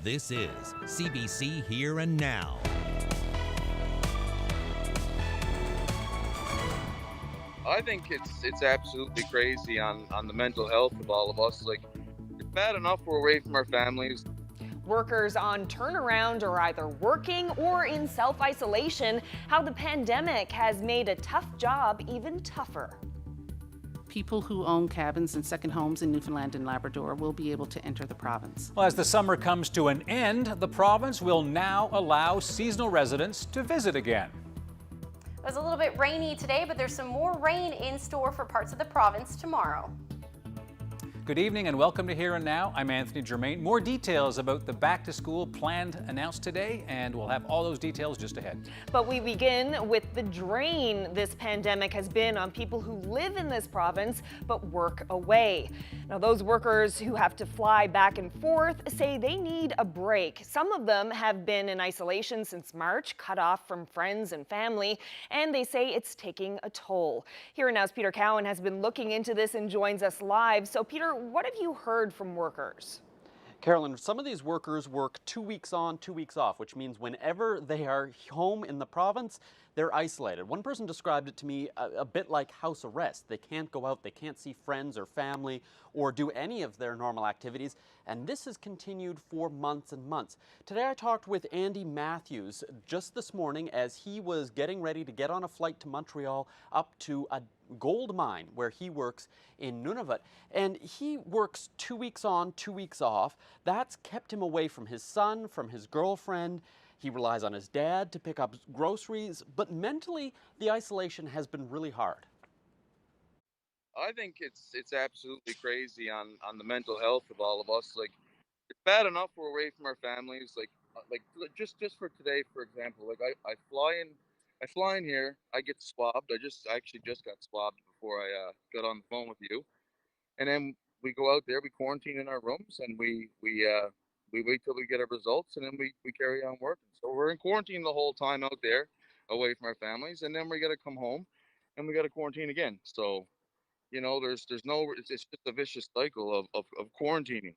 This is CBC Here and Now. I think it's absolutely crazy on the mental health of all of us. Like, it's bad enough we're away from our families. Workers on turnaround are either working or in self-isolation. How the pandemic has made a tough job even tougher. People who own cabins and second homes in Newfoundland and Labrador will be able to enter the province. Well, as the summer comes to an end, the province will now allow seasonal residents to visit again. It was a little bit rainy today, but there's some more rain in store for parts of the province tomorrow. Good evening and welcome to Here and Now. I'm Anthony Germain. More details about the back-to-school planned announced today, and we'll have all those details just ahead. But we begin with the drain this pandemic has been on people who live in this province but work away. Now, those workers who have to fly back and forth say they need a break. Some of them have been in isolation since March, cut off from friends and family, and they say it's taking a toll. Here and Now's Peter Cowan has been looking into this and joins us live. So, Peter, what have you heard from workers? Carolyn, some of these workers work 2 weeks on, 2 weeks off, which means whenever they are home in the province, they're isolated. One person described it to me a bit like house arrest. They can't go out, they can't see friends or family or do any of their normal activities, and this has continued for months and months. Today I talked with Andy Matthews just this morning as he was getting ready to get on a flight to Montreal up to a gold mine where he works in Nunavut, and he works 2 weeks on, 2 weeks off. That's kept him away from his son, from his girlfriend. He relies on his dad to pick up groceries, but mentally the isolation has been really hard. I think it's absolutely crazy on the mental health of all of us. Like, it's bad enough we're away from our families. Like just for today, for example, like I fly in here, I get swabbed. I actually just got swabbed before I got on the phone with you. And then we go out there, we quarantine in our rooms, and we wait till we get our results, and then we carry on working. So we're in quarantine the whole time out there, away from our families, and then we got to come home and we got to quarantine again. So, you know, it's just a vicious cycle of quarantining.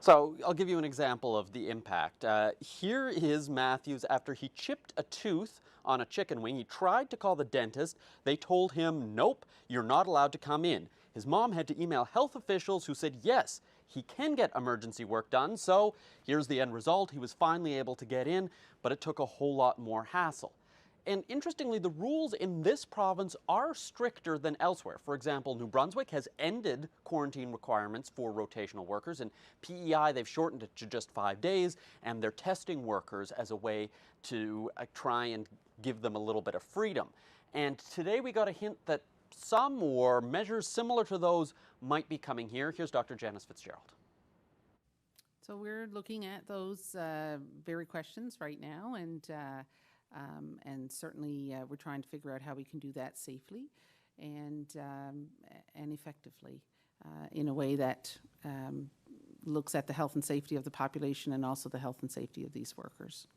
So I'll give you an example of the impact. Here is Matthews after he chipped a tooth on a chicken wing. He tried to call the dentist. They told him, nope, you're not allowed to come in. His mom had to email health officials who said, yes, he can get emergency work done. So here's the end result. He was finally able to get in, but it took a whole lot more hassle. And interestingly, the rules in this province are stricter than elsewhere. For example, New Brunswick has ended quarantine requirements for rotational workers. And PEI, they've shortened it to just 5 days, and they're testing workers as a way to try and give them a little bit of freedom. And today we got a hint that some or measures similar to those might be coming here. Here's Dr. Janice Fitzgerald. So we're looking at those very questions right now, and certainly we're trying to figure out how we can do that safely and effectively in a way that looks at the health and safety of the population and also the health and safety of these workers.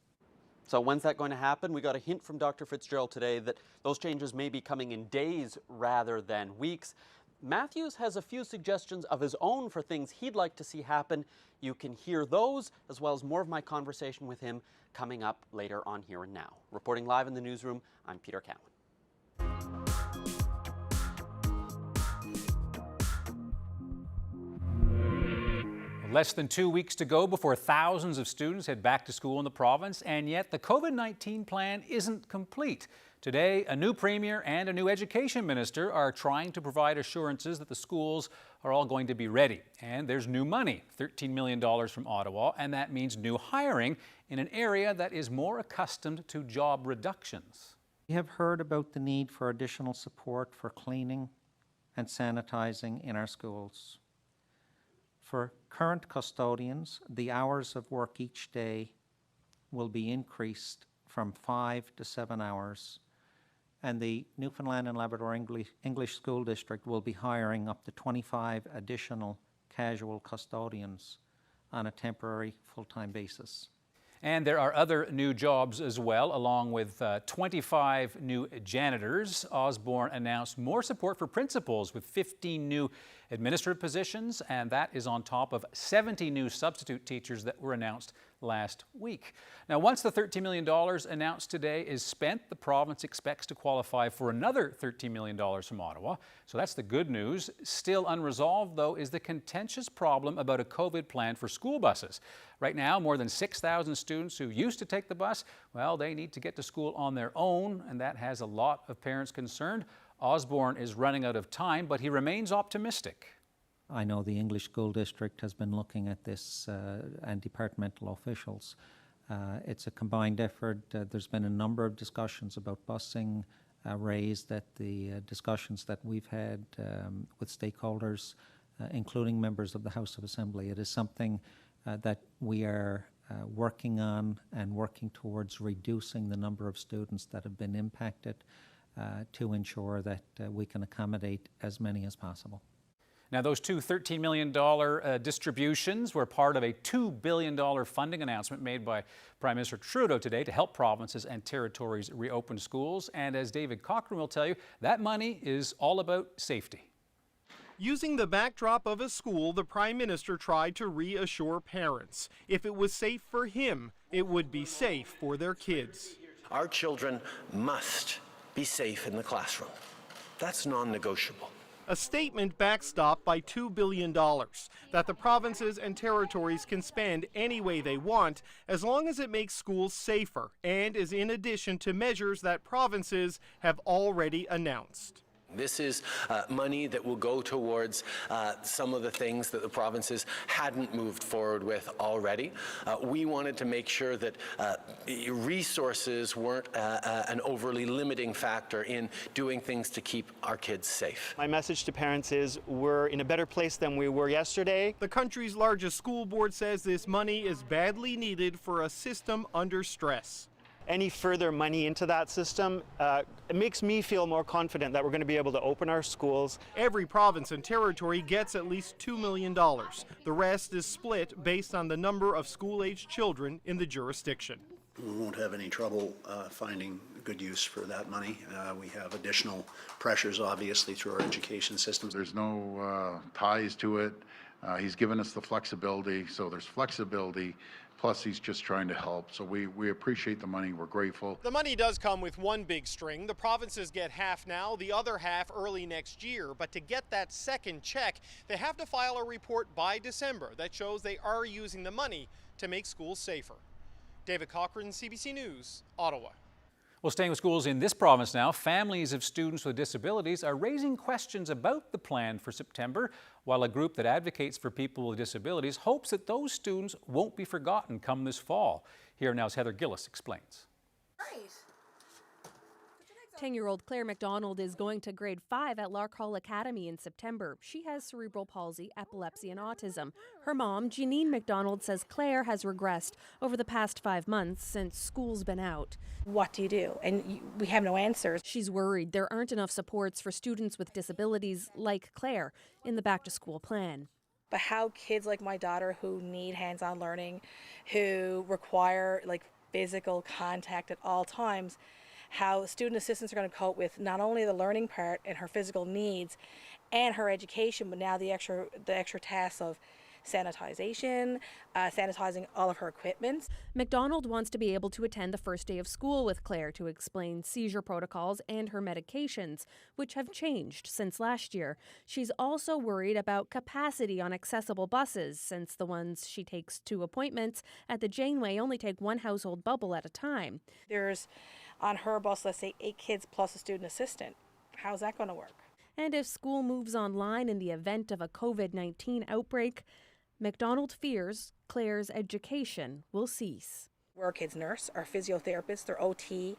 So when's that going to happen? We got a hint from Dr. Fitzgerald today that those changes may be coming in days rather than weeks. Matthews has a few suggestions of his own for things he'd like to see happen. You can hear those, as well as more of my conversation with him coming up later on Here and Now. Reporting live in the newsroom, I'm Peter Cowan. Less than 2 weeks to go before thousands of students head back to school in the province, and yet the COVID-19 plan isn't complete. Today, a new premier and a new education minister are trying to provide assurances that the schools are all going to be ready. And there's new money, $13 million from Ottawa, and that means new hiring in an area that is more accustomed to job reductions. We have heard about the need for additional support for cleaning and sanitizing in our schools. For current custodians, the hours of work each day will be increased from 5 to 7 hours, and the Newfoundland and Labrador English School District will be hiring up to 25 additional casual custodians on a temporary full-time basis. And there are other new jobs as well, along with 25 new janitors. Osborne announced more support for principals with 15 new administrative positions, and that is on top of 70 new substitute teachers that were announced last week. Now, once the $13 million announced today is spent, the province expects to qualify for another $13 million from Ottawa. So that's the good news. Still unresolved, though, is the contentious problem about a COVID plan for school buses. Right now, more than 6,000 students who used to take the bus, well, they need to get to school on their own, and that has a lot of parents concerned. Osborne is running out of time, but he remains optimistic. I know the English School District has been looking at this and departmental officials. It's a combined effort. There's been a number of discussions about busing raised at the discussions that we've had with stakeholders, including members of the House of Assembly. It is something that we are working on and working towards reducing the number of students that have been impacted to ensure that we can accommodate as many as possible. Now, those two $13 million distributions were part of a $2 billion funding announcement made by Prime Minister Trudeau today to help provinces and territories reopen schools. And as David Cochrane will tell you, that money is all about safety. Using the backdrop of a school, the Prime Minister tried to reassure parents. If it was safe for him, it would be safe for their kids. Our children must be safe in the classroom. That's non-negotiable. A statement backstopped by $2 billion that the provinces and territories can spend any way they want as long as it makes schools safer and is in addition to measures that provinces have already announced. This is money that will go towards some of the things that the provinces hadn't moved forward with already. We wanted to make sure that resources weren't an overly limiting factor in doing things to keep our kids safe. My message to parents is we're in a better place than we were yesterday. The country's largest school board says this money is badly needed for a system under stress. Any further money into that system, it makes me feel more confident that we're going to be able to open our schools. Every province and territory gets at least $2 million. The rest is split based on the number of school-aged children in the jurisdiction. We won't have any trouble finding good use for that money. We have additional pressures, obviously, through our education systems. There's no ties to it. He's given us the flexibility, so there's flexibility. Plus, he's just trying to help. So we appreciate the money. We're grateful. The money does come with one big string. The provinces get half now, the other half early next year. But to get that second check, they have to file a report by December that shows they are using the money to make schools safer. David Cochrane, CBC News, Ottawa. Well, staying with schools in this province now, families of students with disabilities are raising questions about the plan for September, while a group that advocates for people with disabilities hopes that those students won't be forgotten come this fall. Here now's Heather Gillis explains. 10-year-old Claire McDonald is going to grade 5 at Lark Hall Academy in September. She has cerebral palsy, epilepsy, and autism. Her mom, Janine McDonald, says Claire has regressed over the past 5 months since school's been out. What do you do? And we have no answers. She's worried there aren't enough supports for students with disabilities like Claire in the back-to-school plan. But how kids like my daughter who need hands-on learning, who require physical contact at all times, how student assistants are going to cope with not only the learning part and her physical needs and her education, but now the extra tasks of sanitization, sanitizing all of her equipment. McDonald wants to be able to attend the first day of school with Claire to explain seizure protocols and her medications, which have changed since last year. She's also worried about capacity on accessible buses, since the ones she takes to appointments at the Janeway only take one household bubble at a time. There's on her bus, let's say 8 kids plus a student assistant. How's that going to work? And if school moves online in the event of a COVID-19 outbreak, McDonald fears Claire's education will cease. We're our kids' nurse, our physiotherapist, their OT,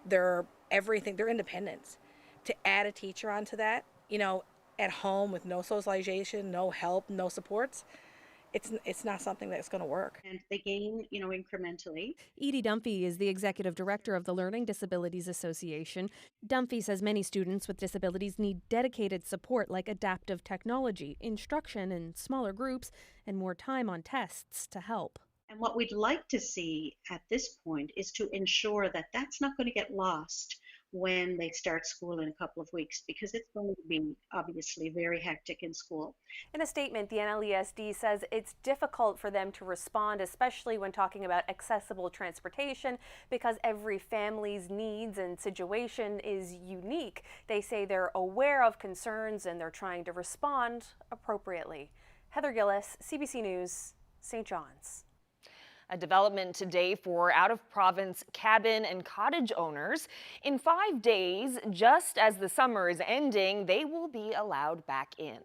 their everything, their independence. To add a teacher onto that, at home with no socialization, no help, no supports, it's not something that's going to work. And they gain, incrementally. Edie Dunphy is the executive director of the Learning Disabilities Association. Dunphy says many students with disabilities need dedicated support like adaptive technology, instruction in smaller groups, and more time on tests to help. And what we'd like to see at this point is to ensure that that's not going to get lost when they start school in a couple of weeks, because it's going to be obviously very hectic in school. In a statement, the NLESD says it's difficult for them to respond, especially when talking about accessible transportation, because every family's needs and situation is unique. They say they're aware of concerns and they're trying to respond appropriately. Heather Gillis, CBC News, St. John's. A development today for out-of-province cabin and cottage owners. In 5 days, just as the summer is ending, they will be allowed back in.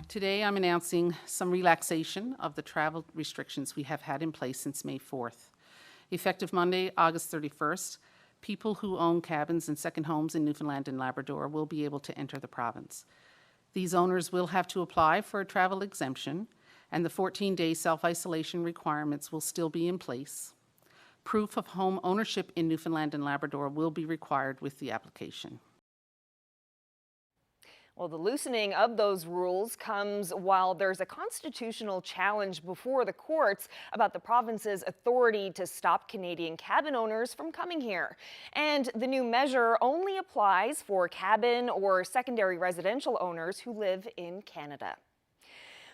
Today, I'm announcing some relaxation of the travel restrictions we have had in place since May 4th. Effective Monday, August 31st, people who own cabins and second homes in Newfoundland and Labrador will be able to enter the province. These owners will have to apply for a travel exemption, and the 14-day self-isolation requirements will still be in place. Proof of home ownership in Newfoundland and Labrador will be required with the application. Well, the loosening of those rules comes while there's a constitutional challenge before the courts about the province's authority to stop Canadian cabin owners from coming here. And the new measure only applies for cabin or secondary residential owners who live in Canada.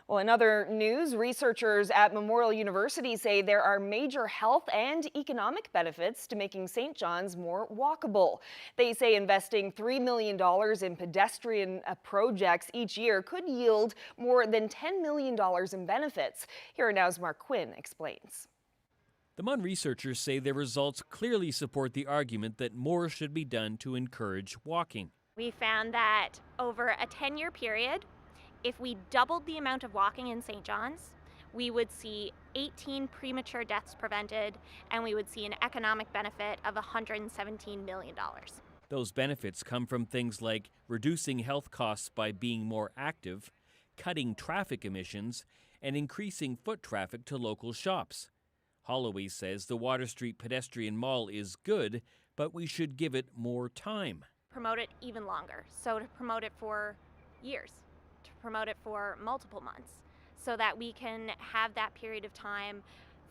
Well, in other news, researchers at Memorial University say there are major health and economic benefits to making St. John's more walkable. They say investing $3 million in pedestrian projects each year could yield more than $10 million in benefits. Here now's Mark Quinn explains. The MUN researchers say their results clearly support the argument that more should be done to encourage walking. We found that over a 10-year period, if we doubled the amount of walking in St. John's, we would see 18 premature deaths prevented, and we would see an economic benefit of $117 million. Those benefits come from things like reducing health costs by being more active, cutting traffic emissions, and increasing foot traffic to local shops. Holloway says the Water Street Pedestrian Mall is good, but we should give it more time. Promote it even longer, so to promote it for years. To promote it for multiple months so that we can have that period of time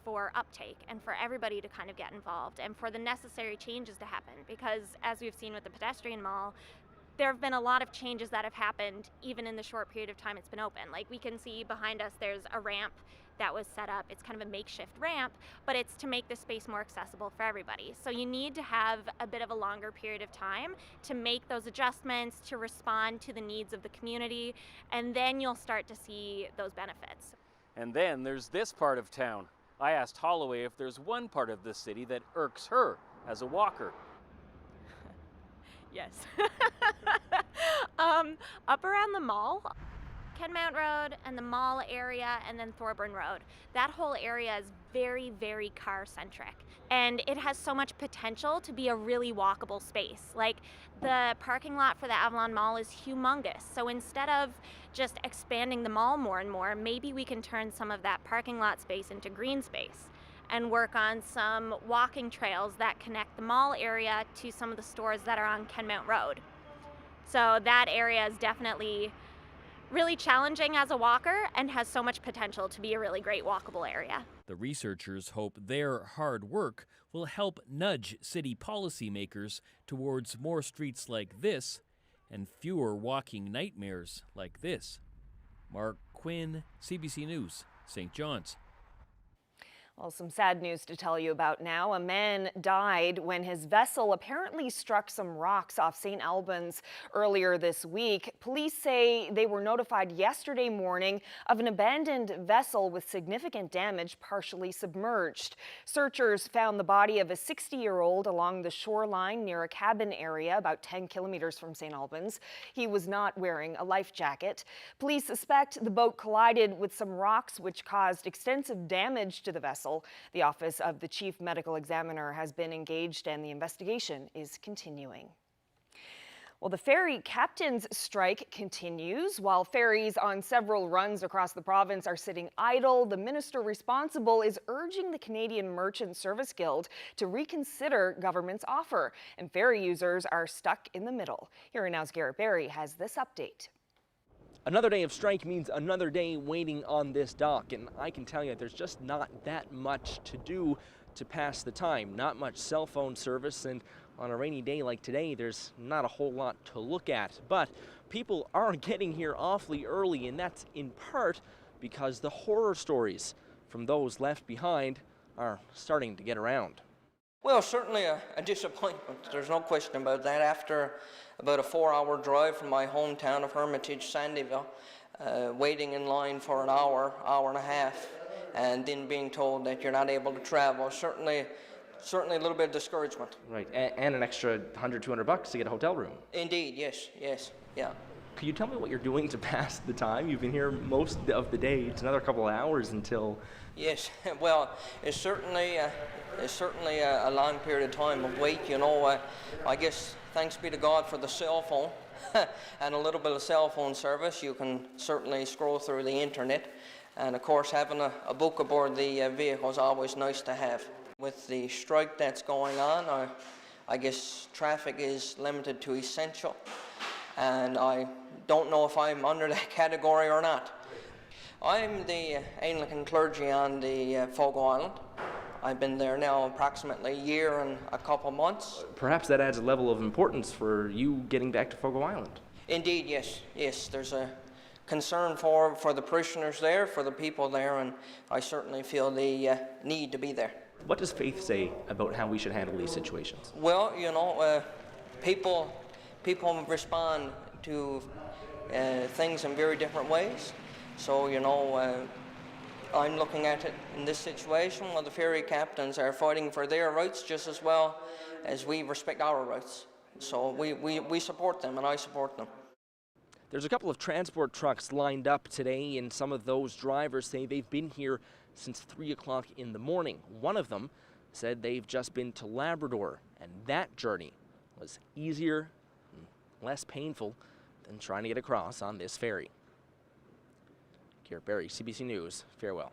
for uptake and for everybody to kind of get involved and for the necessary changes to happen, because as we've seen with the pedestrian mall, there have been a lot of changes that have happened even in the short period of time it's been open. Like we can see behind us there's a ramp that was set up. It's kind of a makeshift ramp, but it's to make the space more accessible for everybody. So you need to have a bit of a longer period of time to make those adjustments, to respond to the needs of the community, and then you'll start to see those benefits. And then there's this part of town. I asked Holloway if there's one part of the city that irks her as a walker. Yes. Up around the mall, Kenmount Road and the mall area and then Thorburn Road. That whole area is very, very car-centric. And it has so much potential to be a really walkable space. Like the parking lot for the Avalon Mall is humongous. So instead of just expanding the mall more and more, maybe we can turn some of that parking lot space into green space and work on some walking trails that connect the mall area to some of the stores that are on Kenmount Road. So that area is definitely really challenging as a walker and has so much potential to be a really great walkable area. The researchers hope their hard work will help nudge city policymakers towards more streets like this and fewer walking nightmares like this. Mark Quinn, CBC News, St. John's. Well, some sad news to tell you about now. A man died when his vessel apparently struck some rocks off St. Albans earlier this week. Police say they were notified yesterday morning of an abandoned vessel with significant damage partially submerged. Searchers found the body of a 60-year-old along the shoreline near a cabin area about 10 kilometers from St. Albans. He was not wearing a life jacket. Police suspect the boat collided with some rocks which caused extensive damage to the vessel. The Office of the Chief Medical Examiner has been engaged and the investigation is continuing. Well, the ferry captains' strike continues. While ferries on several runs across the province are sitting idle, the minister responsible is urging the Canadian Merchant Service Guild to reconsider government's offer, and ferry users are stuck in the middle. Here now's Garrett Berry has this update. Another day of strike means another day waiting on this dock, and I can tell you there's just not that much to do to pass the time. Not much cell phone service, and On a rainy day like today, there's not a whole lot to look at, but people are getting here awfully early, and that's in part because the horror stories from those left behind are starting to get around. Well, certainly a disappointment. There's no question about that. After about a 4-hour drive from my hometown of Hermitage, Sandyville, waiting in line for an hour, hour and a half, and then being told that you're not able to travel, certainly a little bit of discouragement. Right, and an extra $100, $200 to get a hotel room. Indeed, yes, yeah. Could you tell me what you're doing to pass the time? You've been here most of the day. It's another couple of hours until... Yes, well, it's certainly a long period of time of wait, you know. I guess thanks be to God for the cell phone and a little bit of cell phone service. You can certainly scroll through the internet, and of course having a book aboard the vehicle is always nice to have. With the strike that's going on, I guess traffic is limited to essential, and I don't know if I'm under that category or not. I'm the Anglican clergy on the Fogo Island. I've been there now approximately a year and a couple months. Perhaps that adds a level of importance for you getting back to Fogo Island. Indeed, yes. There's a concern for the parishioners there, for the people there, and I certainly feel the need to be there. What does faith say about how we should handle these situations? Well, you know, people respond to things in very different ways. So, you know, I'm looking at it in this situation where the ferry captains are fighting for their rights just as well as we respect our rights. So we support them, and I support them. There's a couple of transport trucks lined up today, and some of those drivers say they've been here since 3 o'clock in the morning. One of them said they've just been to Labrador, and that journey was easier and less painful than trying to get across on this ferry. Garrett Berry, CBC News, farewell.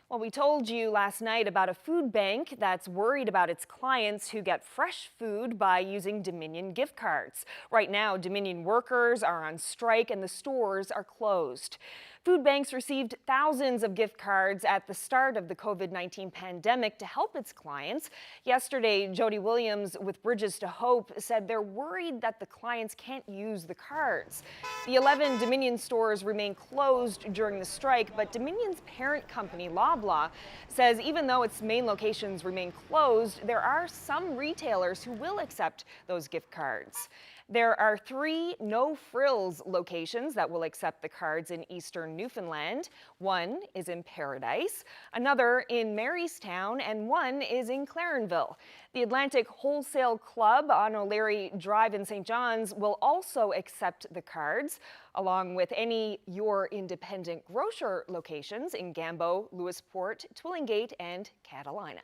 Well, we told you last night about a food bank that's worried about its clients who get fresh food by using Dominion gift cards. Right now, Dominion workers are on strike and the stores are closed. Food banks received thousands of gift cards at the start of the COVID-19 pandemic to help its clients. Yesterday, Jody Williams with Bridges to Hope said they're worried that the clients can't use the cards. The 11 Dominion stores remain closed during the strike, but Dominion's parent company, Loblaw, says even though its main locations remain closed, there are some retailers who will accept those gift cards. There are 3 no-frills locations that will accept the cards in eastern Newfoundland. One is in Paradise, another in Marystown, and one is in Clarenville. The Atlantic Wholesale Club on O'Leary Drive in St. John's will also accept the cards, along with any Your Independent Grocer locations in Gambo, Lewisport, Twillingate, and Catalina.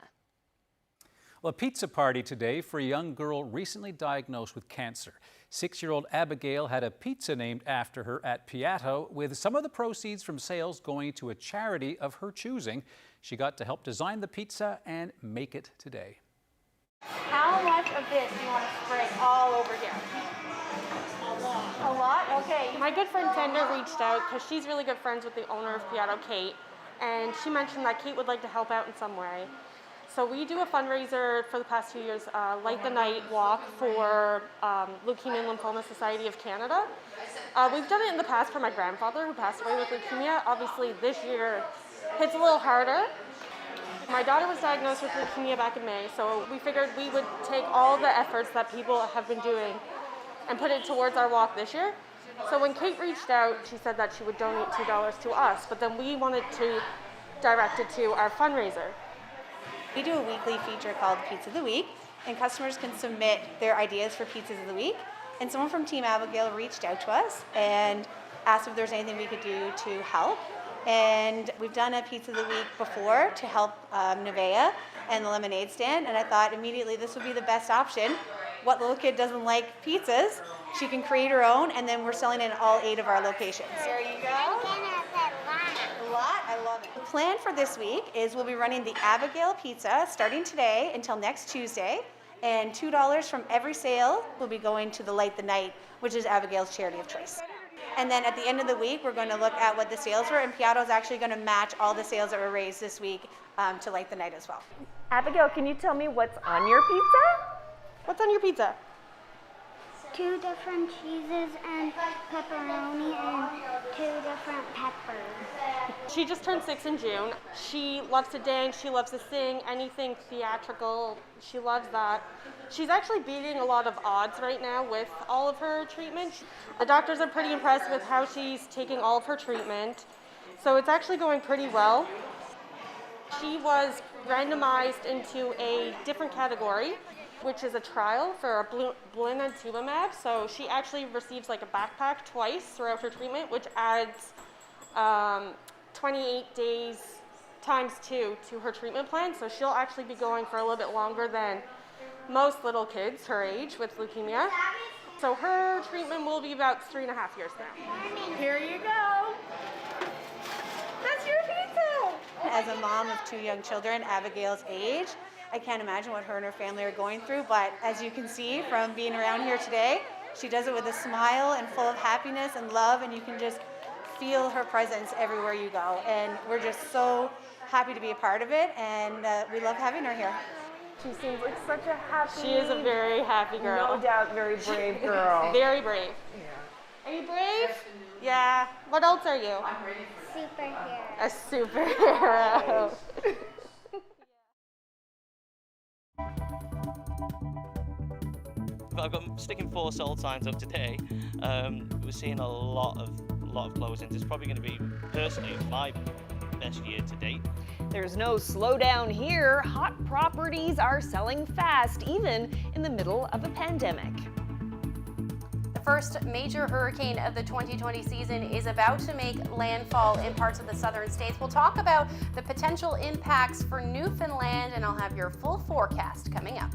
Well, a pizza party today for a young girl recently diagnosed with cancer. 6-year-old Abigail had a pizza named after her at Piatto, with some of the proceeds from sales going to a charity of her choosing. She got to help design the pizza and make it today. How much of this do you want to spread all over here? A lot? Okay. My good friend Tender reached out because she's really good friends with the owner of Piatto, Kate, and she mentioned that Kate would like to help out in some way. So we do a fundraiser for the past 2 years, Light the Night walk for Leukemia and Lymphoma Society of Canada. We've done it in the past for my grandfather who passed away with leukemia. Obviously this year hits a little harder. My daughter was diagnosed with leukemia back in May, so we figured we would take all the efforts that people have been doing and put it towards our walk this year. So when Kate reached out, she said that she would donate $2 to us, but then we wanted to direct it to our fundraiser. We do a weekly feature called Pizza of the Week, and customers can submit their ideas for Pizzas of the Week. And someone from Team Abigail reached out to us and asked if there's anything we could do to help. And we've done a Pizza of the Week before to help Nevea and the lemonade stand, and I thought immediately this would be the best option. What little kid doesn't like pizzas? She can create her own, and then we're selling it in all 8 of our locations. There you go. A lot, I love it. The plan for this week is we'll be running the Abigail Pizza starting today until next Tuesday, and $2 from every sale will be going to the Light the Night, which is Abigail's charity of choice. And then at the end of the week, we're going to look at what the sales were, and Piatto's actually going to match all the sales that were raised this week to Light the Night as well. Abigail, can you tell me what's on your pizza? What's on your pizza? 2 different cheeses and pepperoni and 2 different peppers. She just turned 6 in June. She loves to dance, she loves to sing, anything theatrical, she loves that. She's actually beating a lot of odds right now with all of her treatment. The doctors are pretty impressed with how she's taking all of her treatment, so it's actually going pretty well. She was randomized into a different category, which is a trial for a blinatumomab. So she actually receives like a backpack twice throughout her treatment, which adds 28 days times 2 to her treatment plan. So she'll actually be going for a little bit longer than most little kids her age with leukemia. So her treatment will be about 3.5 years now. Here you go. That's your pizza. As a mom of 2 young children, Abigail's age, I can't imagine what her and her family are going through, but as you can see from being around here today, she does it with a smile and full of happiness and love, and you can just feel her presence everywhere you go. And we're just so happy to be a part of it, and we love having her here. She seems like such a happy... She is a very happy girl. No doubt, very brave girl. Very brave. Yeah. Are you brave? Yeah. What else are you? Superhero. A superhero. I've got sticking 4 sold signs up today. We're seeing a lot of closings. It's probably going to be, personally, my best year to date. There's no slowdown here. Hot properties are selling fast, even in the middle of a pandemic. The first major hurricane of the 2020 season is about to make landfall in parts of the southern states. We'll talk about the potential impacts for Newfoundland, and I'll have your full forecast coming up.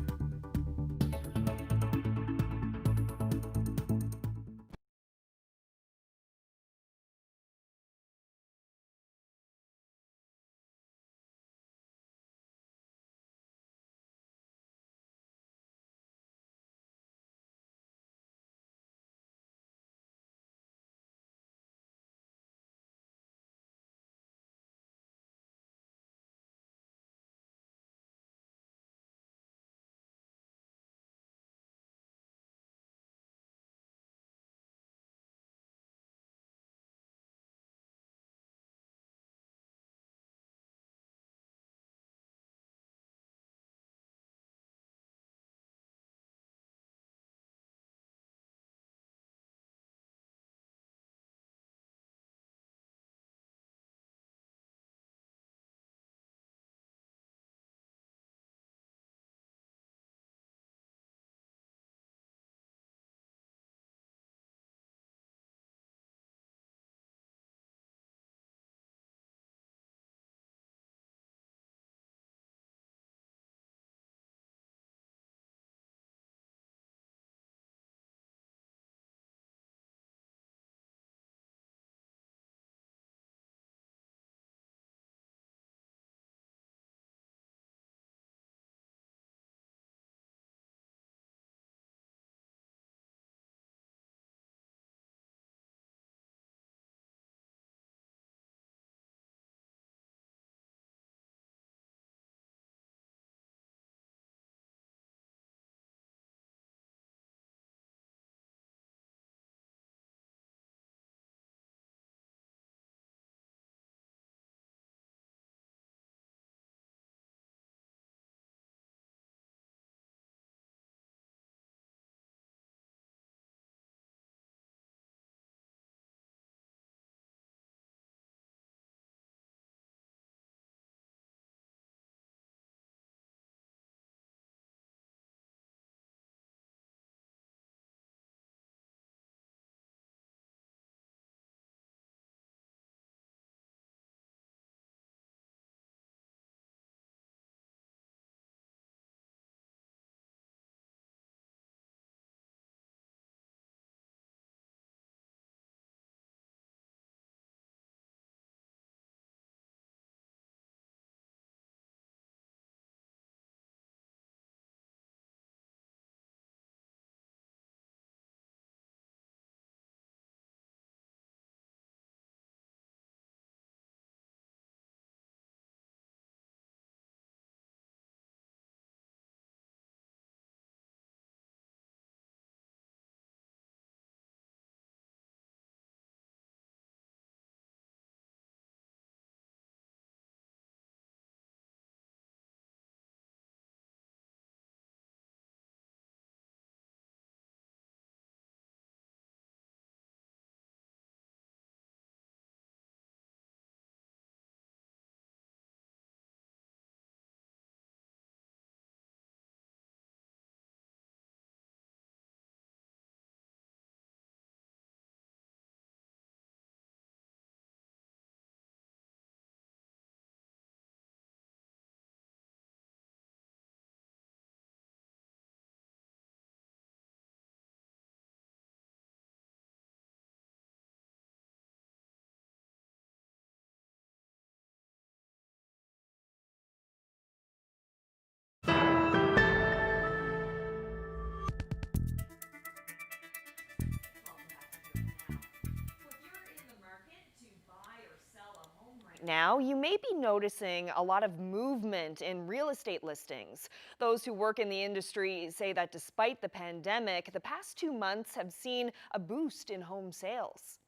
Now, you may be noticing a lot of movement in real estate listings. Those who work in the industry say that despite the pandemic, the past 2 months have seen a boost in home sales.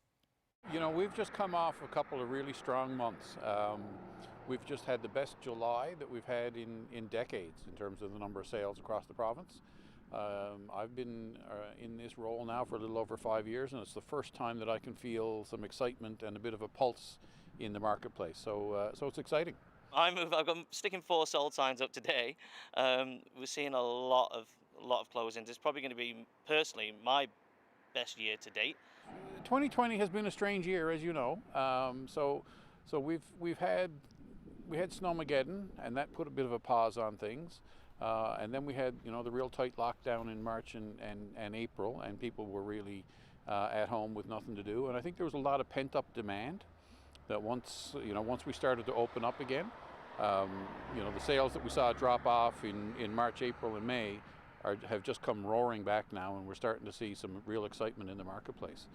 You know, we've just come off a couple of really strong months. We've just had the best July that we've had in decades in terms of the number of sales across the province. I've been in this role now for a little over 5 years, and it's the first time that I can feel some excitement and a bit of a pulse in the marketplace. So it's exciting. I've got sticking 4 sold signs up today. We're seeing a lot of closings. It's probably going to be, personally, my best year to date. 2020 has been a strange year, as you know. So we had Snowmageddon, and that put a bit of a pause on things. And then we had, you know, the real tight lockdown in March and April, and people were really at home with nothing to do. And I think there was a lot of pent-up demand that once we started to open up again, you know, the sales that we saw drop off in March, April, and May have just come roaring back now, and we're starting to see some real excitement in the marketplace.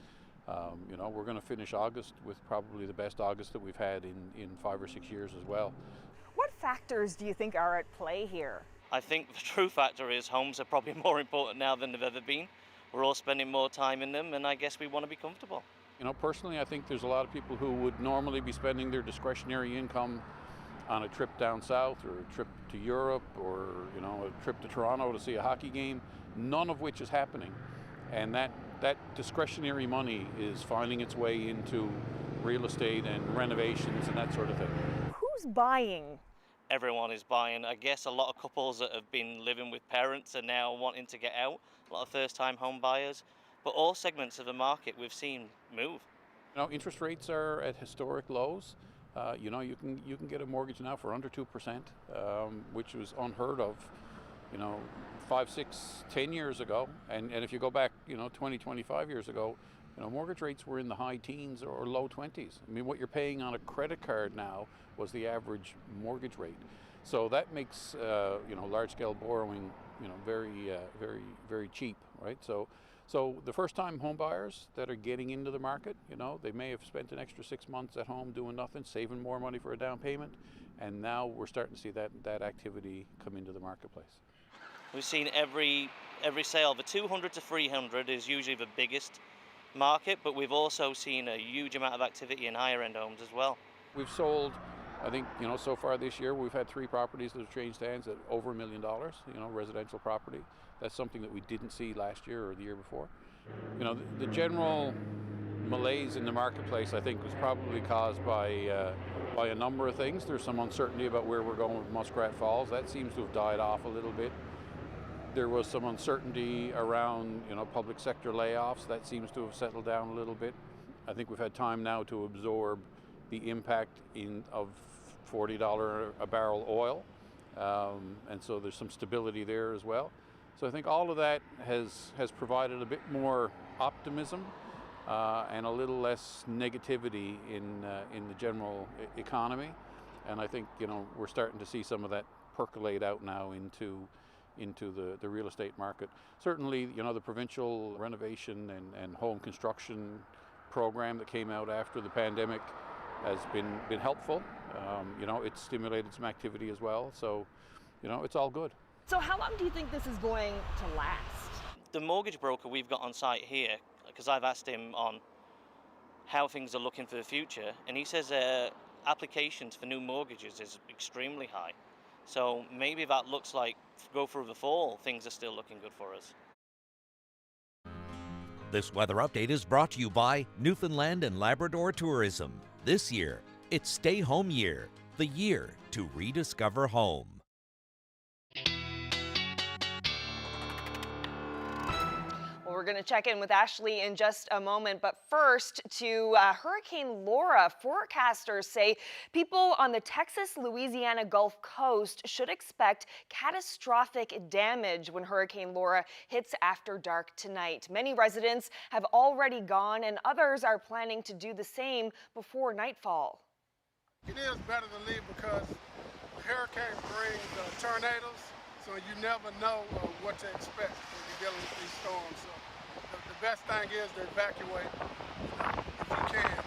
You know, we're going to finish August with probably the best August that we've had in 5 or 6 years as well. What factors do you think are at play here? I think the true factor is homes are probably more important now than they've ever been. We're all spending more time in them, and I guess we want to be comfortable. You know, personally, I think there's a lot of people who would normally be spending their discretionary income on a trip down south or a trip to Europe or, you know, a trip to Toronto to see a hockey game, none of which is happening. And that discretionary money is finding its way into real estate and renovations and that sort of thing. Who's buying? Everyone is buying. I guess a lot of couples that have been living with parents are now wanting to get out. A lot of first-time home buyers. But all segments of the market we've seen move. You know, interest rates are at historic lows. You know, you can get a mortgage now for under 2%, which was unheard of, you know, 5, 6, 10 years ago. And if you go back, you know, 20, 25 years ago, you know, mortgage rates were in the high teens or low 20s. I mean, what you're paying on a credit card now was the average mortgage rate. So that makes, you know, large-scale borrowing, you know, very cheap, right? So the first-time home buyers that are getting into the market, you know, they may have spent an extra 6 months at home doing nothing, saving more money for a down payment, and now we're starting to see that activity come into the marketplace. We've seen every sale, the 200 to 300 is usually the biggest market, but we've also seen a huge amount of activity in higher-end homes as well. We've sold, I think, you know, so far this year we've had 3 properties that have changed hands at over $1 million, you know, residential property. That's something that we didn't see last year or the year before. You know, the general malaise in the marketplace, I think, was probably caused by a number of things. There's some uncertainty about where we're going with Muskrat Falls. That seems to have died off a little bit. There was some uncertainty around, you know, public sector layoffs. That seems to have settled down a little bit. I think we've had time now to absorb the impact of $40 a barrel oil, and so there's some stability there as well. So I think all of that has provided a bit more optimism and a little less negativity in the general economy, and I think, you know, we're starting to see some of that percolate out now into the real estate market. Certainly, you know, the provincial renovation and home construction program that came out after the pandemic has been helpful. You know, it's stimulated some activity as well, so, you know, it's all good. So how long do you think this is going to last? The mortgage broker we've got on site here, because I've asked him on how things are looking for the future, and he says applications for new mortgages is extremely high. So maybe that looks like, go through the fall, things are still looking good for us. This weather update is brought to you by Newfoundland and Labrador Tourism. This year, it's Stay Home Year, the year to rediscover home. We're going to check in with Ashley in just a moment, but first to Hurricane Laura. Forecasters say people on the Texas-Louisiana Gulf Coast should expect catastrophic damage when Hurricane Laura hits after dark tonight. Many residents have already gone, and others are planning to do the same before nightfall. It is better to leave because the hurricane brings tornadoes, so you never know what to expect when you're dealing with these storms. So the best thing is to evacuate if you can.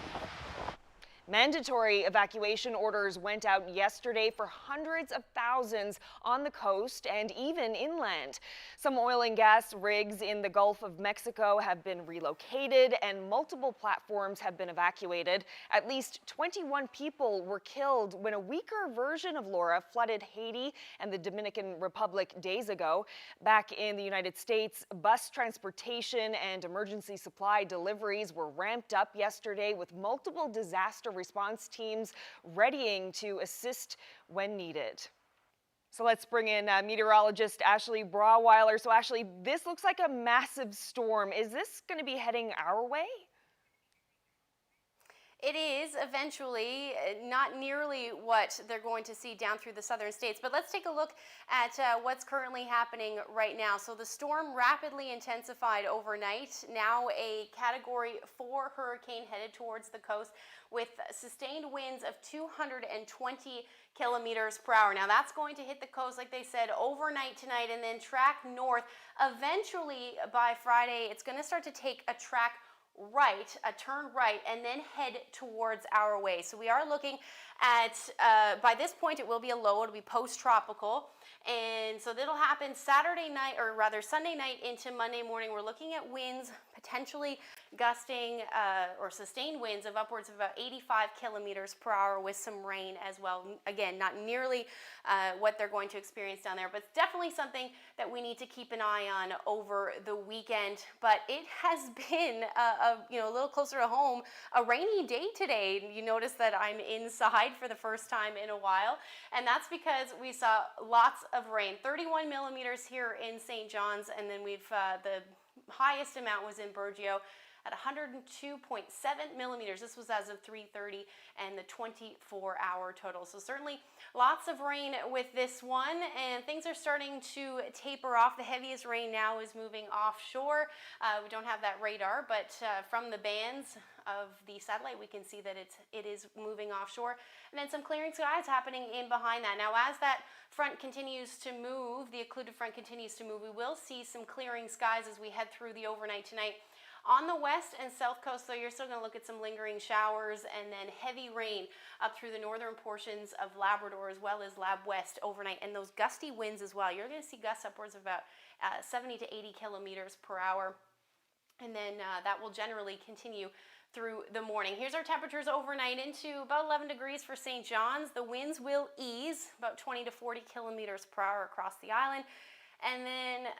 Mandatory evacuation orders went out yesterday for hundreds of thousands on the coast and even inland. Some oil and gas rigs in the Gulf of Mexico have been relocated and multiple platforms have been evacuated. At least 21 people were killed when a weaker version of Laura flooded Haiti and the Dominican Republic days ago. Back in the United States, bus transportation and emergency supply deliveries were ramped up yesterday with multiple disaster response teams readying to assist when needed. So let's bring in meteorologist Ashley Brawwiler. So Ashley, this looks like a massive storm. Is this going to be heading our way? It is eventually, not nearly what they're going to see down through the southern states, but let's take a look at what's currently happening right now. So the storm rapidly intensified overnight, now a Category 4 hurricane headed towards the coast with sustained winds of 220 kilometers per hour. Now that's going to hit the coast, like they said, overnight tonight and then track north. Eventually, by Friday, it's going to start to take a track right, a turn right, and then head towards our way. So we are looking at, by this point, it will be a low, it'll be post-tropical. And so that'll happen Saturday night, or rather Sunday night into Monday morning. We're looking at winds potentially gusting or sustained winds of upwards of about 85 kilometers per hour with some rain as well. Again, not nearly what they're going to experience down there, but it's definitely something that we need to keep an eye on over the weekend. But it has been a little closer to home, a rainy day today. You notice that I'm inside for the first time in a while, and that's because we saw lots of rain. 31 millimeters here in St. John's, and then we've the highest amount was in Burgeo at 102.7 millimeters. This was as of 3:30 and the 24-hour total. So certainly lots of rain with this one, and things are starting to taper off. The heaviest rain now is moving offshore. We don't have that radar, but from the bands of the satellite, we can see that it is moving offshore. And then some clearing skies happening in behind that. Now, as that front continues to move, the occluded front continues to move, we will see some clearing skies as we head through the overnight tonight. On the west and south coast, though, you're still going to look at some lingering showers and then heavy rain up through the northern portions of Labrador as well as Lab West overnight. And those gusty winds as well. You're going to see gusts upwards of about 70 to 80 kilometers per hour. And then that will generally continue through the morning. Here's our temperatures overnight into about 11 degrees for St. John's. The winds will ease about 20 to 40 kilometers per hour across the island. And then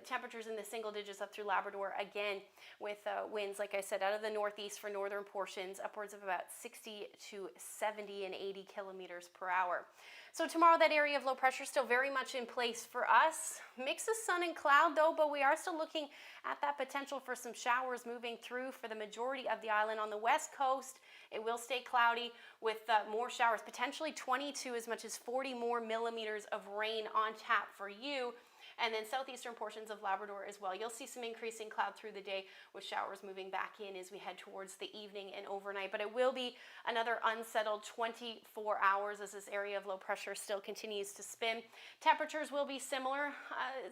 temperatures in the single digits up through Labrador again with winds, like I said, out of the northeast for northern portions, upwards of about 60 to 70 and 80 kilometers per hour. So tomorrow, that area of low pressure still very much in place for us. Mix of sun and cloud, though, but we are still looking at that potential for some showers moving through for the majority of the island. On the west coast, it will stay cloudy with more showers, potentially 20 to as much as 40 more millimeters of rain on tap for you. And then southeastern portions of Labrador as well. You'll see some increasing cloud through the day with showers moving back in as we head towards the evening and overnight. But it will be another unsettled 24 hours as this area of low pressure still continues to spin. Temperatures will be similar,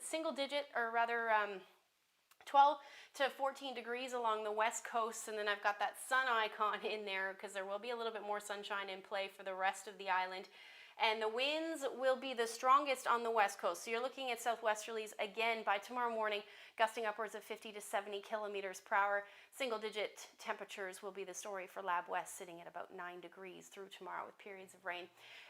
single digit, or rather 12 to 14 degrees along the west coast. And then I've got that sun icon in there because there will be a little bit more sunshine in play for the rest of the island. And the winds will be the strongest on the west coast. So you're looking at southwesterlies again by tomorrow morning, gusting upwards of 50 to 70 kilometers per hour. Single digit temperatures will be the story for Lab West, sitting at about 9 degrees through tomorrow with periods of rain.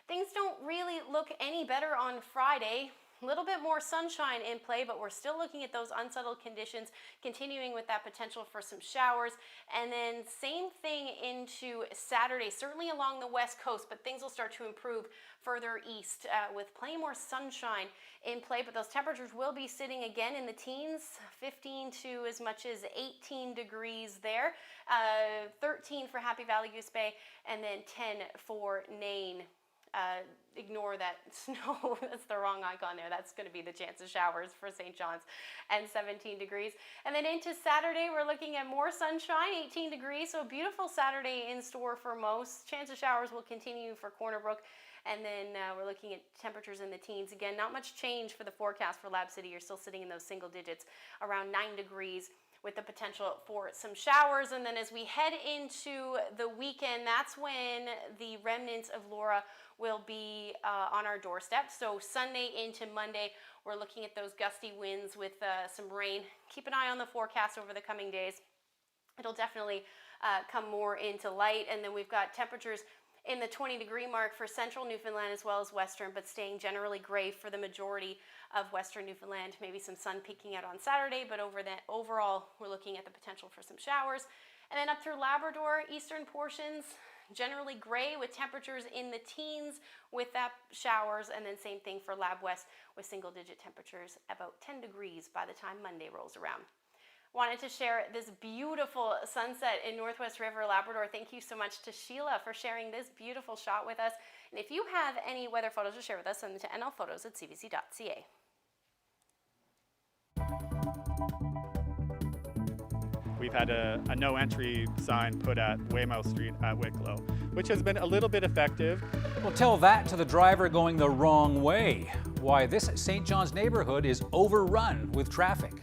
Things don't really look any better on Friday. A little bit more sunshine in play, but we're still looking at those unsettled conditions, continuing with that potential for some showers. And then same thing into Saturday, certainly along the west coast, but things will start to improve further east with plenty more sunshine in play. But those temperatures will be sitting again in the teens, 15 to as much as 18 degrees there, 13 for Happy Valley Goose Bay, and then 10 for Nain. Ignore that snow, that's the wrong icon there. That's going to be the chance of showers for St. John's, and 17 degrees. And then into Saturday, we're looking at more sunshine, 18 degrees. So a beautiful Saturday in store for most. Chance of showers will continue for Corner Brook. And then we're looking at temperatures in the teens. Again, not much change for the forecast for Lab City. You're still sitting in those single digits, around 9 degrees with the potential for some showers. And then as we head into the weekend, that's when the remnants of Laura will be on our doorstep. So Sunday into Monday, we're looking at those gusty winds with some rain. Keep an eye on the forecast over the coming days. It'll definitely come more into light. And then we've got temperatures in the 20-degree mark for central Newfoundland as well as western, but staying generally gray for the majority of western Newfoundland. Maybe some sun peeking out on Saturday, but overall, we're looking at the potential for some showers. And then up through Labrador, eastern portions, generally gray with temperatures in the teens with that showers, and then same thing for Lab West with single-digit temperatures, about 10 degrees by the time Monday rolls around. Wanted to share this beautiful sunset in Northwest River, Labrador. Thank you so much to Sheila for sharing this beautiful shot with us. And if you have any weather photos to share with us, send them to nlphotos@cbc.ca. We've had a no entry sign put at Weymouth Street at Wicklow, which has been a little bit effective. Well, tell that to the driver going the wrong way. Why this St. John's neighborhood is overrun with traffic.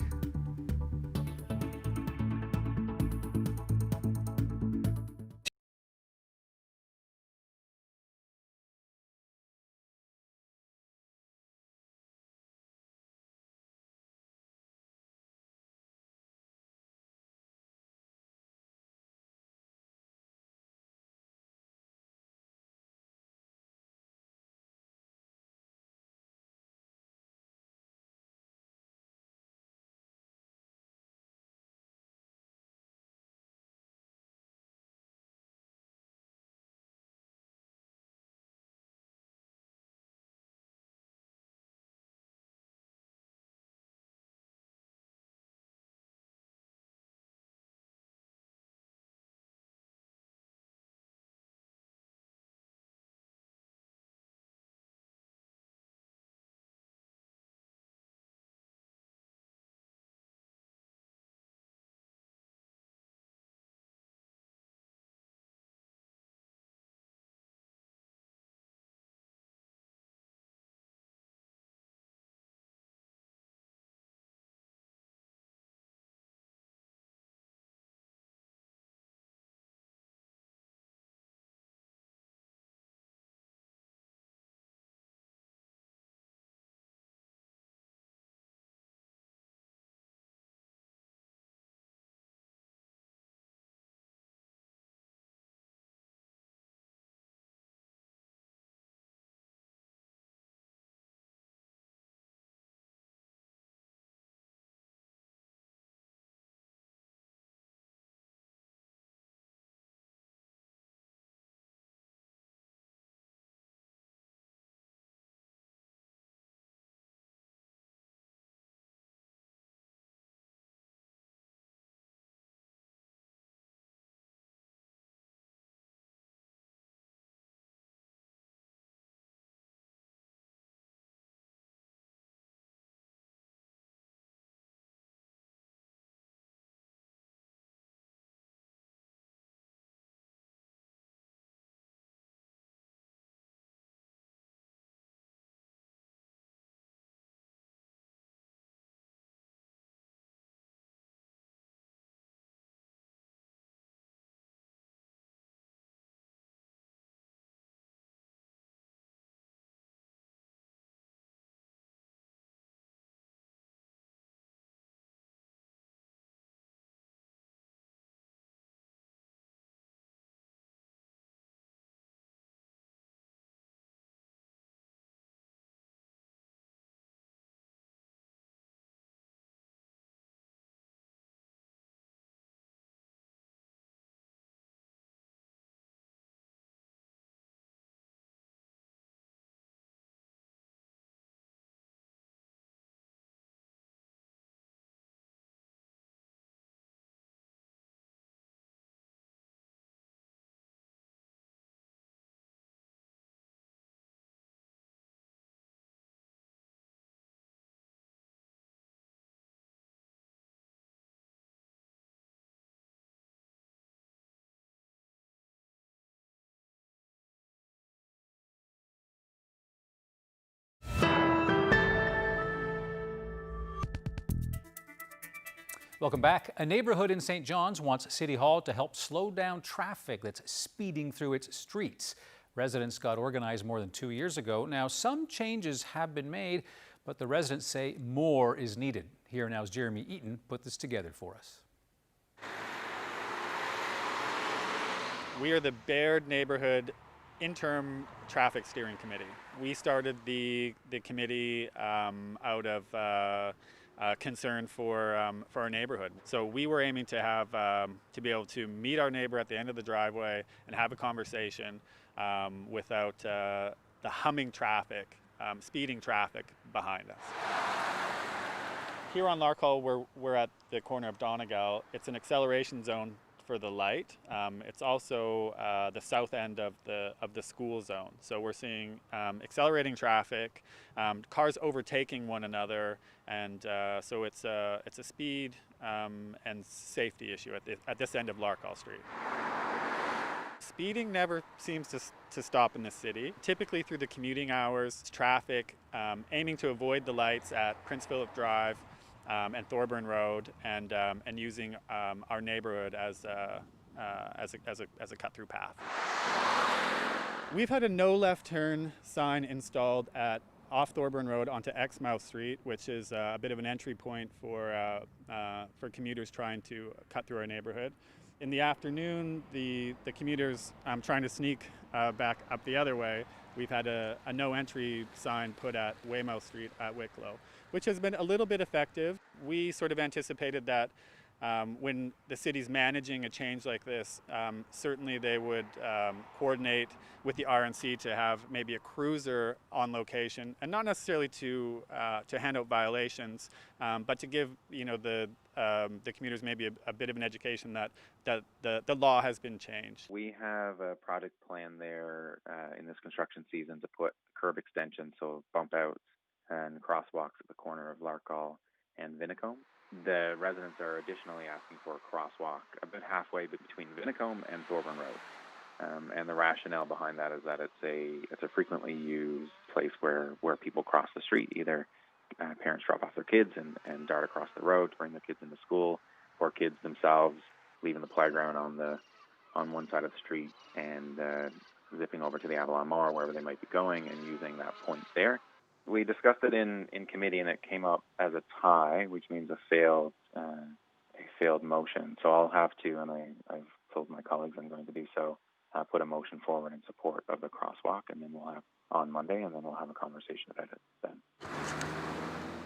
Welcome back. A neighborhood in St. John's wants City Hall to help slow down traffic that's speeding through its streets. Residents got organized more than 2 years ago. Now, some changes have been made, but the residents say more is needed. Here now's Jeremy Eaton put this together for us. We are the Baird Neighborhood Interim Traffic Steering Committee. We started the committee out of concern for our neighborhood. So we were aiming to have to be able to meet our neighbor at the end of the driveway and have a conversation without the humming traffic, speeding traffic behind us. Here on Larkhall, we're at the corner of Donegal. It's an acceleration zone for the light. It's also the south end of the school zone. So we're seeing accelerating traffic, cars overtaking one another, and so it's a speed and safety issue at this end of Larkhall Street. Speeding never seems to stop in the city. Typically through the commuting hours, traffic aiming to avoid the lights at Prince Philip Drive and Thorburn Road, and using our neighborhood as a cut-through path. We've had a no left turn sign installed off Thorburn Road onto Exmouth Street, which is a bit of an entry point for commuters trying to cut through our neighborhood. In the afternoon, the commuters trying to sneak back up the other way, we've had a no entry sign put at Weymouth Street at Wicklow, which has been a little bit effective. We sort of anticipated that when the city's managing a change like this, certainly they would coordinate with the RNC to have maybe a cruiser on location, and not necessarily to hand out violations, but to give the commuters maybe a bit of an education that the law has been changed. We have a project plan there in this construction season to put curb extensions, so bump outs and crosswalks at the corner of Larkhall and Vinicombe. The residents are additionally asking for a crosswalk about halfway between Vinicombe and Thorburn Road. And the rationale behind that is that it's a frequently used place where people cross the street. Either parents drop off their kids and dart across the road to bring their kids into school, or kids themselves leaving the playground on one side of the street and zipping over to the Avalon Mall or wherever they might be going and using that point there. We discussed it in committee, and it came up as a tie, which means a failed motion. So I'll have to, and I've told my colleagues I'm going to do so, put a motion forward in support of the crosswalk, and then we'll have on Monday, and then we'll have a conversation about it then.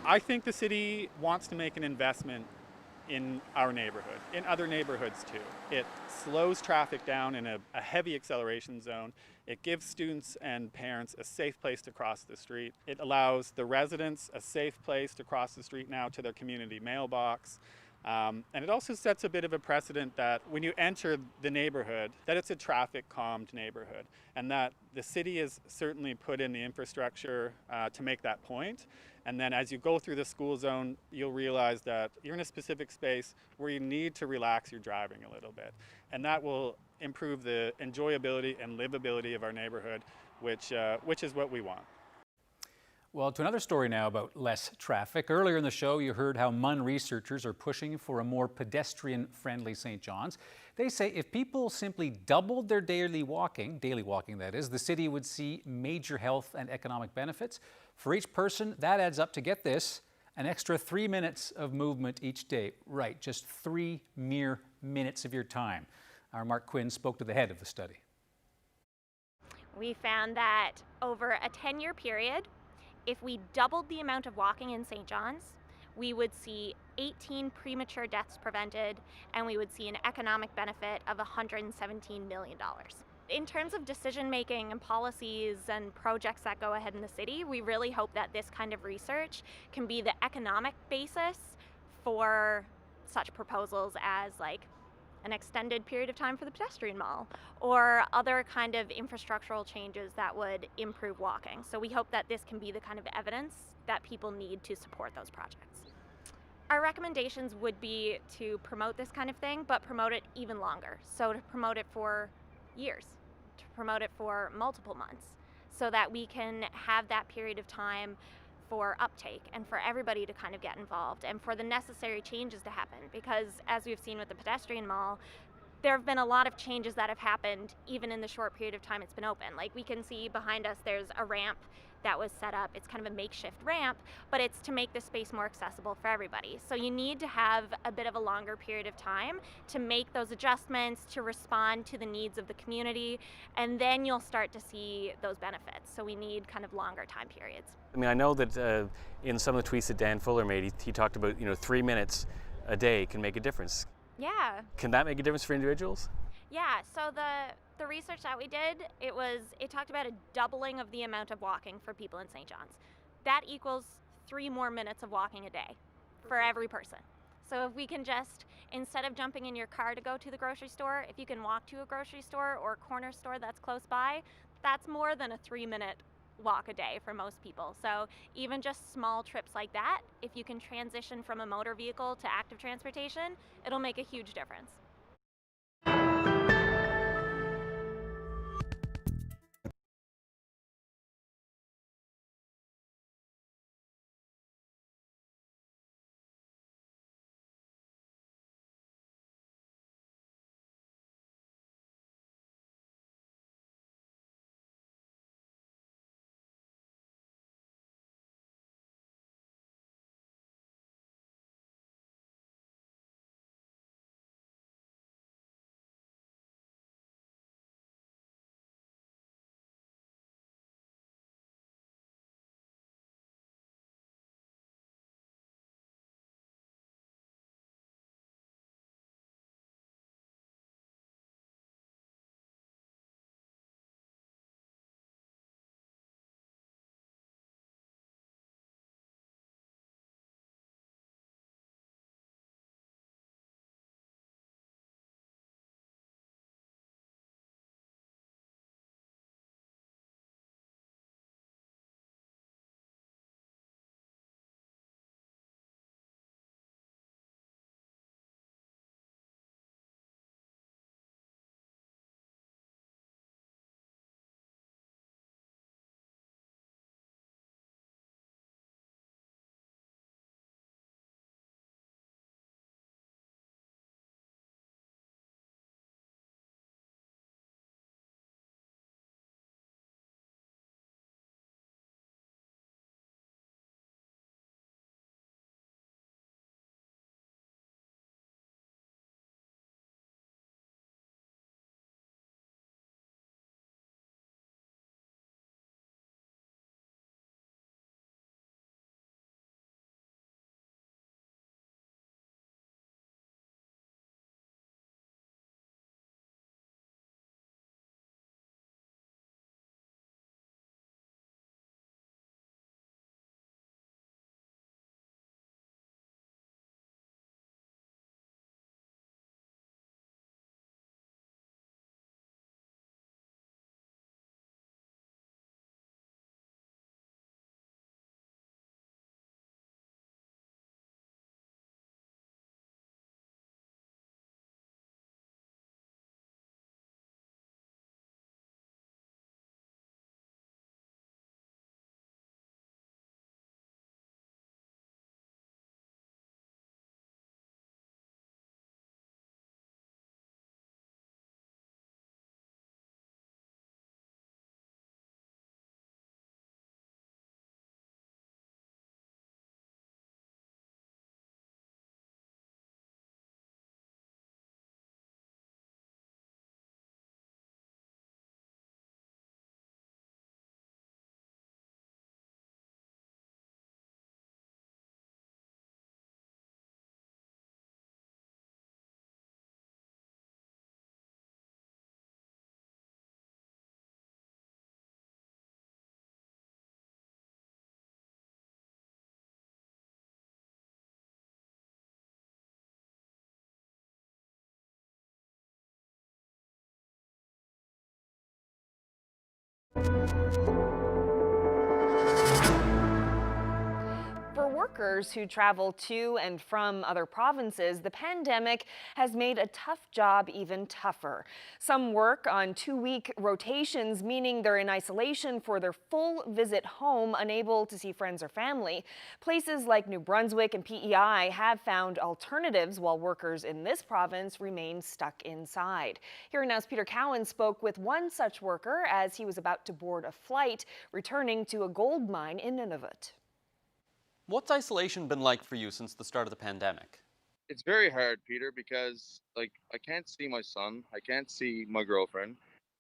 I think the city wants to make an investment in our neighborhood, in other neighborhoods too. It slows traffic down in a heavy acceleration zone. It gives students and parents a safe place to cross the street. It allows the residents a safe place to cross the street now to their community mailbox. And it also sets a bit of a precedent that when you enter the neighborhood, that it's a traffic calmed neighborhood, and that the city has certainly put in the infrastructure to make that point. And then as you go through the school zone, you'll realize that you're in a specific space where you need to relax your driving a little bit. And that will improve the enjoyability and livability of our neighborhood, which is what we want. Well, to another story now about less traffic. Earlier in the show, you heard how MUN researchers are pushing for a more pedestrian-friendly St. John's. They say if people simply doubled their daily walking that is, the city would see major health and economic benefits. For each person, that adds up to, get this, an extra 3 minutes of movement each day. Right, just 3 mere minutes of your time. Our Mark Quinn spoke to the head of the study. We found that over a 10-year period, if we doubled the amount of walking in St. John's, we would see 18 premature deaths prevented, and we would see an economic benefit of $117 million. In terms of decision-making and policies and projects that go ahead in the city, we really hope that this kind of research can be the economic basis for such proposals as like an extended period of time for the pedestrian mall, or other kind of infrastructural changes that would improve walking. So we hope that this can be the kind of evidence that people need to support those projects. Our recommendations would be to promote this kind of thing, but promote it even longer. So to promote it for years, to promote it for multiple months, so that we can have that period of time for uptake and for everybody to kind of get involved and for the necessary changes to happen, because as we've seen with the pedestrian mall, there have been a lot of changes that have happened even in the short period of time it's been open. Like we can see behind us there's a ramp that was set up. It's kind of a makeshift ramp, but it's to make the space more accessible for everybody. So you need to have a bit of a longer period of time to make those adjustments, to respond to the needs of the community, and then you'll start to see those benefits. So we need kind of longer time periods. I mean, I know that in some of the tweets that Dan Fuller made, he talked about, 3 minutes a day can make a difference. Yeah. Can that make a difference for individuals? Yeah, so the research that we did, it talked about a doubling of the amount of walking for people in St. John's. That equals 3 more minutes of walking a day for every person. So if we can just, instead of jumping in your car to go to the grocery store, if you can walk to a grocery store or a corner store that's close by, that's more than a 3-minute walk a day for most people. So even just small trips like that, if you can transition from a motor vehicle to active transportation, it'll make a huge difference. workers who travel to and from other provinces, the pandemic has made a tough job even tougher. Some work on 2-week rotations, meaning they're in isolation for their full visit home, unable to see friends or family. Places like New Brunswick and PEI have found alternatives while workers in this province remain stuck inside. Here Now's Peter Cowan spoke with one such worker as he was about to board a flight returning to a gold mine in Nunavut. What's isolation been like for you since the start of the pandemic? It's very hard, Peter, because like I can't see my son, I can't see my girlfriend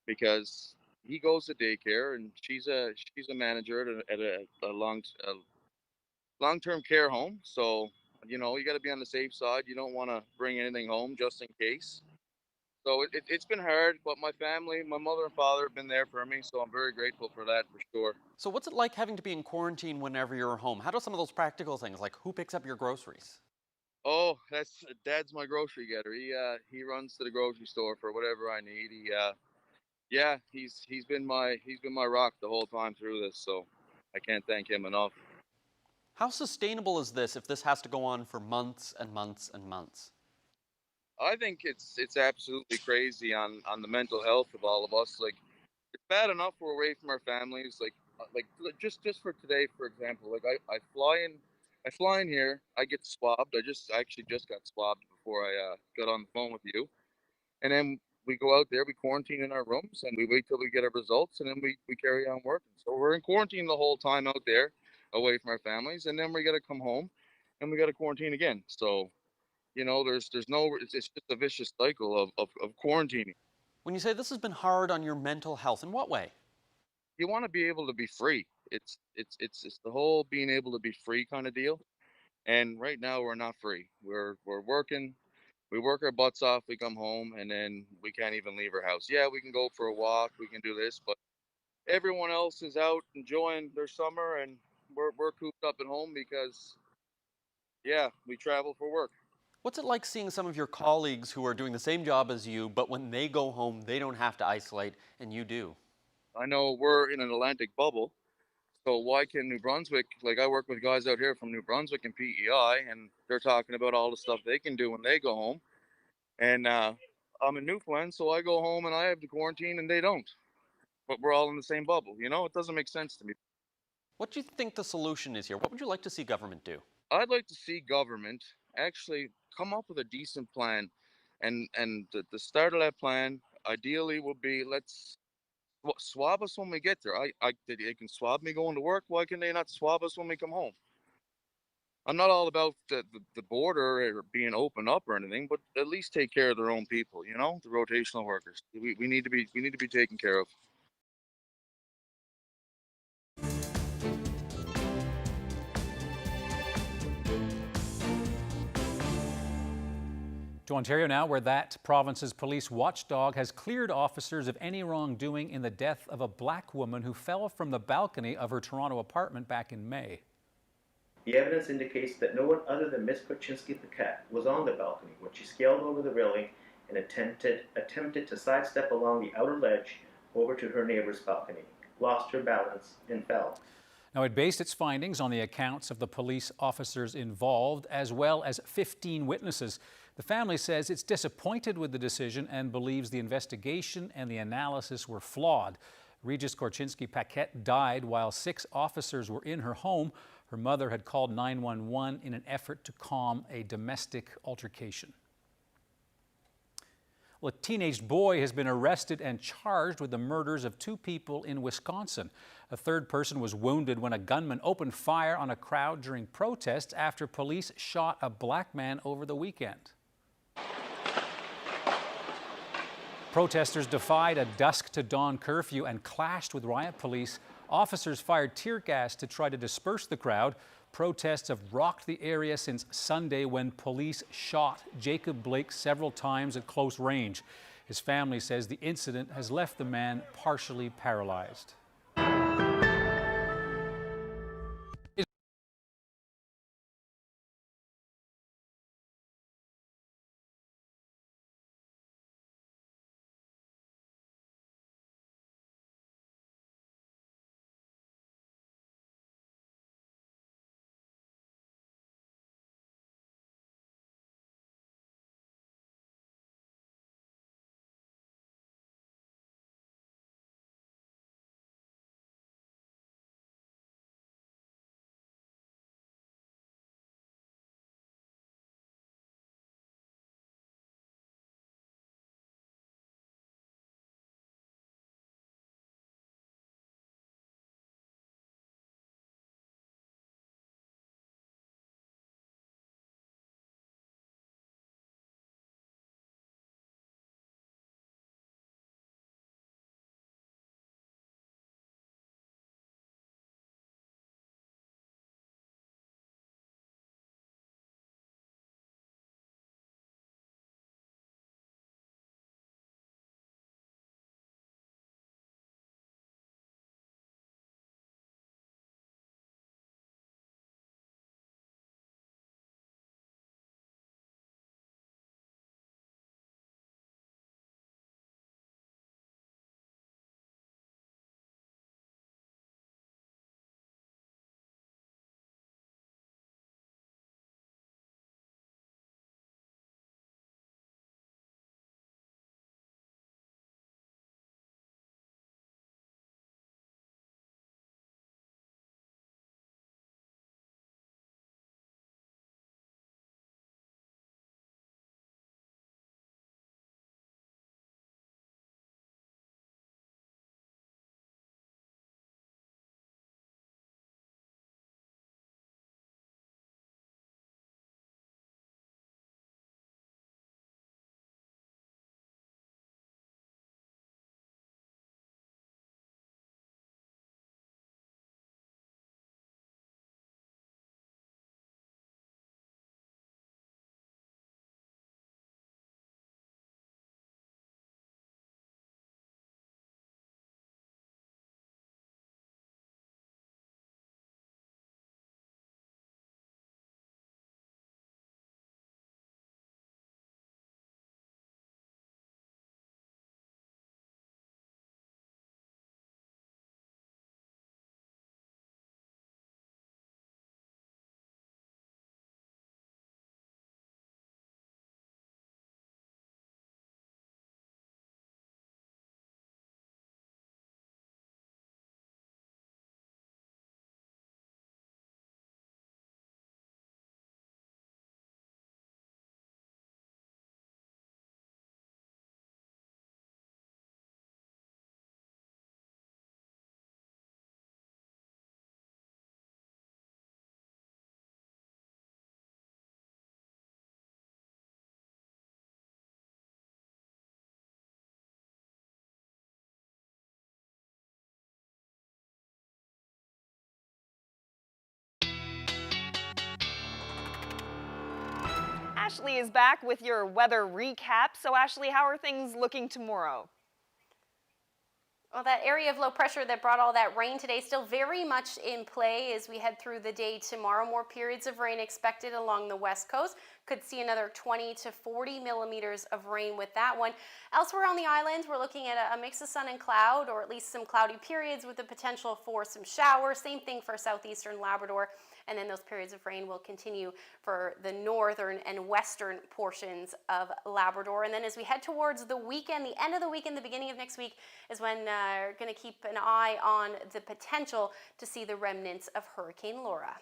because he goes to daycare and she's a manager at a long-term care home. So you know you got to be on the safe side. You don't want to bring anything home just in case. So it's been hard, but my family, my mother and father have been there for me, so I'm very grateful for that for sure. So what's it like having to be in quarantine whenever you're home? How do some of those practical things, like who picks up your groceries? Oh, Dad's my grocery getter. He runs to the grocery store for whatever I need. Yeah, he's been my rock the whole time through this, so I can't thank him enough. How sustainable is this if this has to go on for months and months and months? I think it's absolutely crazy on the mental health of all of us. Like it's bad enough we're away from our families. Like just for today, for example, like I fly in here, I get swabbed. I actually just got swabbed before I got on the phone with you, and then we go out there, we quarantine in our rooms, and we wait till we get our results, and then we carry on working. So we're in quarantine the whole time out there, away from our families, and then we got to come home, and we got to quarantine again. So you know, there's no, it's just a vicious cycle of quarantining. When you say this has been hard on your mental health, in what way? You want to be able to be free. It's the whole being able to be free kind of deal. And right now we're not free. We're working, we work our butts off, we come home, and then we can't even leave our house. Yeah, we can go for a walk, we can do this, but everyone else is out enjoying their summer, and we're cooped up at home because, yeah, we travel for work. What's it like seeing some of your colleagues who are doing the same job as you, but when they go home, they don't have to isolate, and you do? I know we're in an Atlantic bubble, so why can New Brunswick, like I work with guys out here from New Brunswick and PEI, and they're talking about all the stuff they can do when they go home. And I'm in Newfoundland, so I go home and I have to quarantine and they don't. But we're all in the same bubble, you know? It doesn't make sense to me. What do you think the solution is here? What would you like to see government do? I'd like to see government actually come up with a decent plan, and the start of that plan ideally would be let's swab us when we get there. They can swab me going to work. Why can they not swab us when we come home? I'm not all about the border or being open up or anything, but at least take care of their own people. You know, the rotational workers. We need to be taken care of. To Ontario now, where that province's police watchdog has cleared officers of any wrongdoing in the death of a black woman who fell from the balcony of her Toronto apartment back in May. The evidence indicates that no one other than Miss Korchinsky Paquette was on the balcony when she scaled over the railing and attempted to sidestep along the outer ledge over to her neighbor's balcony, lost her balance, and fell. Now, it based its findings on the accounts of the police officers involved, as well as 15 witnesses. The family says it's disappointed with the decision and believes the investigation and the analysis were flawed. Regis Korchinsky Paquette died while 6 officers were in her home. Her mother had called 911 in an effort to calm a domestic altercation. Well, a teenage boy has been arrested and charged with the murders of 2 people in Wisconsin. A third person was wounded when a gunman opened fire on a crowd during protests after police shot a black man over the weekend. Protesters defied a dusk to dawn curfew and clashed with riot police. Officers fired tear gas to try to disperse the crowd. Protests have rocked the area since Sunday when police shot Jacob Blake several times at close range. His family says the incident has left the man partially paralyzed. Ashley is back with your weather recap. So Ashley, how are things looking tomorrow? Well, that area of low pressure that brought all that rain today still very much in play as we head through the day tomorrow. More periods of rain expected along the west coast. Could see another 20 to 40 millimeters of rain with that one. Elsewhere on the island, we're looking at a mix of sun and cloud, or at least some cloudy periods with the potential for some showers. Same thing for southeastern Labrador. And then those periods of rain will continue for the northern and western portions of Labrador. And then as we head towards the weekend, the end of the weekend, the beginning of next week is when we're going to keep an eye on the potential to see the remnants of Hurricane Laura.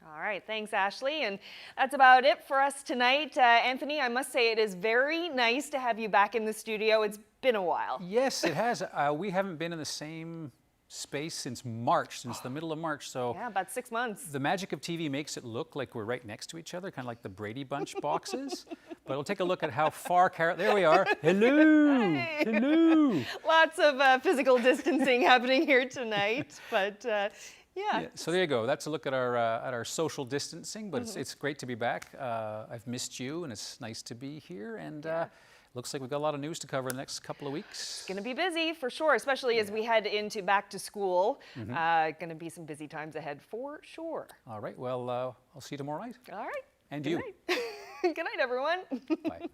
All right, thanks, Ashley. And that's about it for us tonight. Anthony, I must say it is very nice to have you back in the studio. It's been a while. Yes, it has. We haven't been in the same space since March, since the middle of March. So yeah, about 6 months. The magic of TV makes it look like we're right next to each other, kind of like the Brady Bunch boxes. But we'll take a look at how far there we are. Hello, Hey. hello. Lots of physical distancing happening here tonight, but yeah. So there you go. That's a look at our social distancing, but it's great to be back. I've missed you, and it's nice to be here. And looks like we've got a lot of news to cover in the next couple of weeks. It's going to be busy for sure, especially as we head into back to school. Going to be some busy times ahead for sure. All right. Well, I'll see you tomorrow night. All right. And Good you. Night. Good night, everyone. Bye.